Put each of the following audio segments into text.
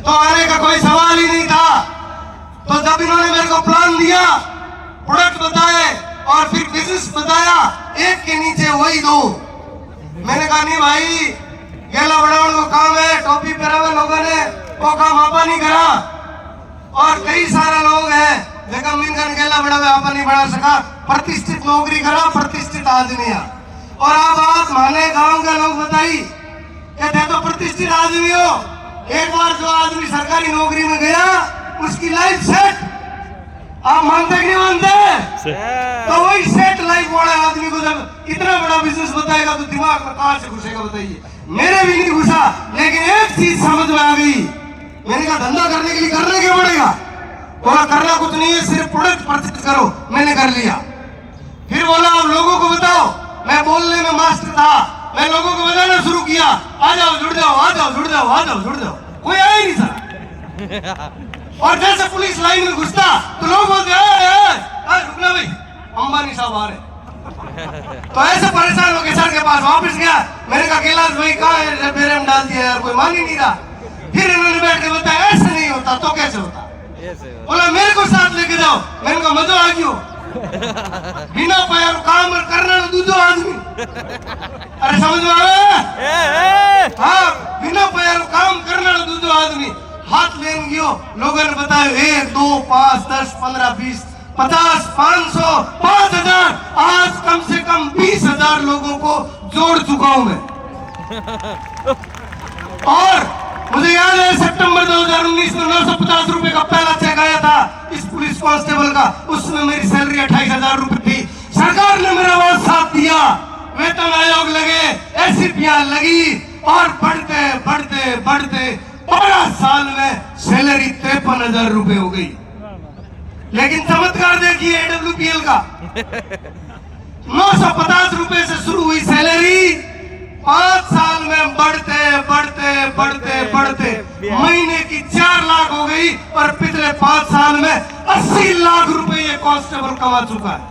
तो आने का कोई सवाल ही नहीं था। तो जब इन्होंने मेरे को प्लान दिया, प्रोडक्ट बताए और फिर बिजनेस बताया, एक के नीचे वही दो, मैंने कहा नहीं भाई, गेला बढ़ाने को काम है, टोपी पहनावे लोगों ने, वो काम आपा नहीं करा। और कई सारे लोग हैं जगह मिलकर गेला बढ़ावे आपा नहीं बढ़ा सका, प्रतिष्ठित नौकरी करा, प्रतिष्ठित आदमी है। और आप बात माने, गांव के लोग बताई कहते तो प्रतिष्ठित आदमी हो, एक बार जो आदमी सरकारी नौकरी में गया उसकी लाइफ सेट, आप मानते कि नहीं मानते? तो वही सेट लाइफ वाले आदमी को जब इतना बड़ा बिजनेस बताएगा तो दिमाग में कहां से घुसेगा बताइए? मेरे भी नहीं घुसा, लेकिन एक चीज समझ में आ गई। मैंने कहा धंधा करने के लिए करना क्या पड़ेगा? बोला करना कुछ नहीं है, सिर्फ प्रोडक्ट परचेज करो। मैंने कर लिया। फिर बोला आप लोगों को बताओ। मैं बोलने में मास्टर था, मैं लोगों को बताना शुरू किया, आ जाओ जुड़ जाओ, आ जाओ जुड़ जाओ, आ जाओ जुड़ जाओ। कोई आया ही नहीं सर। और जैसे पुलिस लाइन में घुसता तो लोग बोलते रुकना भाई, अंबानी साहब आ रहे। तो ऐसे परेशान होकर सर के पास वापस गया। मैंने कहा कैलाश भाई कहाँ है, मेरे में डाल दिया यार, कोई मान ही नहीं रहा। फिर इन्होंने बैठ के बताया ऐसे नहीं होता तो कैसे होता? बोला मेरे को साथ लेके जाओ। मैंने कहा मजा आ गयो, बिना पैर काम करना दूधो आदमी। अरे समझ में आवे? हाँ, बिना पैर काम करना दूधो आदमी। हाथ लेन गयो, लोगों ने बताया 1 2 5 10 15 20 50 500 5000, आज कम से कम 20,000 लोगों को जोड़ चुका हूं मैं। और मुझे याद है सितंबर 2019 में 950 रुपए का पहला चेक आया था इस पुलिस कांस्टेबल का, उसमें मेरी सैलरी 28,000 रुपए थी। सरकार ने मेरा बहुत साथ दिया, वेतन आयोग लगे, एससीपीआर लगी और बढ़ते बढ़ते बढ़ते 12 साल में सैलरी 53,000 रुपए हो गई। लेकिन चमत्कार देखिए एडब्ल्यूपीएल का, 950 रुपए से शुरू हुई सैलरी 5 साल में बढ़ते बढ़ते बढ़ते बढ़ते महीने की 4 लाख हो गई। और पिछले 5 साल में 80 लाख रुपए ये कांस्टेबल कमा चुका है।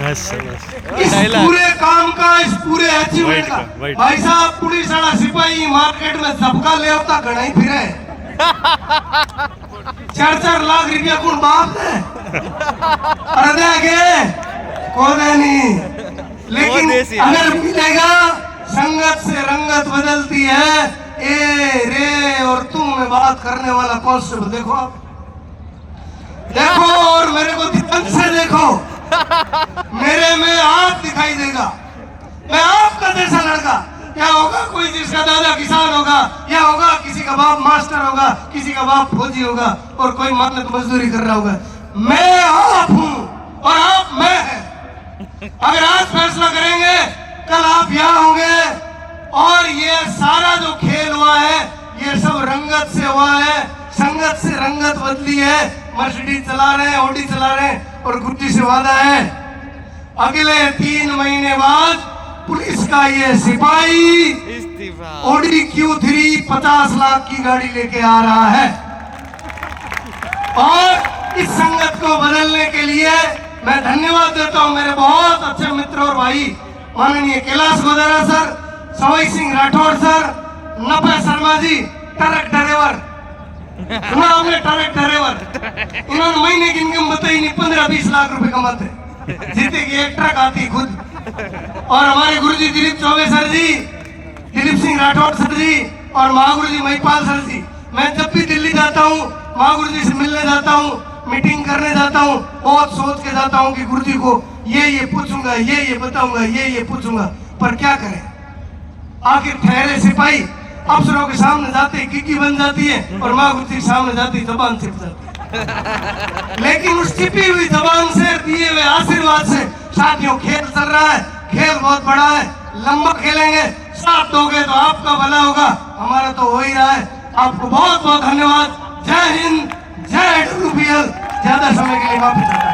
इस पूरे काम का, इस पूरे अचीवमेंट का। भाई साहब पुलिस वाला सिपाही मार्केट में सबका ले होता घना ही फिरे 4-4 लाख रुपया कौन बाप है? अरे देखे को नहीं, लेकिन अगर मिलेगा, संगत से रंगत बदलती है। ए रे और तुम में बात करने वाला कांस्टेबल देखो, आप देखो और मेरे को ध्यान से देखो, मेरे में आप दिखाई देगा। मैं आपका जैसा लड़का, क्या होगा कोई जिसका दादा किसान होगा, या होगा किसी का बाप मास्टर होगा, किसी का बाप फौजी होगा और कोई मेहनत मजदूरी कर रहा होगा। मैं आप हूं और आप मैं है। अगर आज फैसला करेंगे कल आप यहाँ होंगे। और ये सारा जो खेल हुआ है ये सब रंगत से हुआ है, संगत से रंगत बदली है। मर्सिडीज चला रहे हैं, ऑडी चला रहे हैं और गुरुजी से वादा है अगले 3 महीने बाद पुलिस का ये सिपाही ऑडी Q3 50 लाख की गाड़ी लेके आ रहा है। और इस संगत को बदलने के लिए मैं धन्यवाद देता हूं मेरे बहुत अच्छे मित्र और भाई, माननीय Kailash Godara sir, Sawai Singh Rathore sir, नपे Sharma ji, truck driver, truck driver. इन्होंने महीने की इनकम बताई नहीं, 15-20 लाख रुपए कमाते, जीते की एक ट्रक आती खुद। और हमारे गुरुजी दिलीप चौबे सर जी, दिलीप सिंह राठौड़ सर जी और महागुरु जी महिपाल सर जी, मैं जब भी दिल्ली जाता हूँ महागुरु जी से मिलने जाता हूँ, मीटिंग करने जाता हूँ, बहुत सोच के जाता हूँ कि गुरुजी को ये पूछूंगा, ये बताऊंगा, ये पूछूंगा, पर क्या करें? आखिर ठहरे सिपाही अफसरों के सामने जाते गिग्गी बन जाती है और महागुरु जी के सामने जाती जबान छिप जाती है। लेकिन उस छिपी हुई जबान से दिए हुए आशीर्वाद से साथियों खेल चल रहा है, खेल बहुत बड़ा है, लंबा खेलेंगे, साथ दोगे तो आपका भला होगा, हमारा तो हो ही रहा है। आपको बहुत बहुत धन्यवाद। जय हिंद, जय एडब्ल्यूपीएल। ज्यादा समय के लिए वापस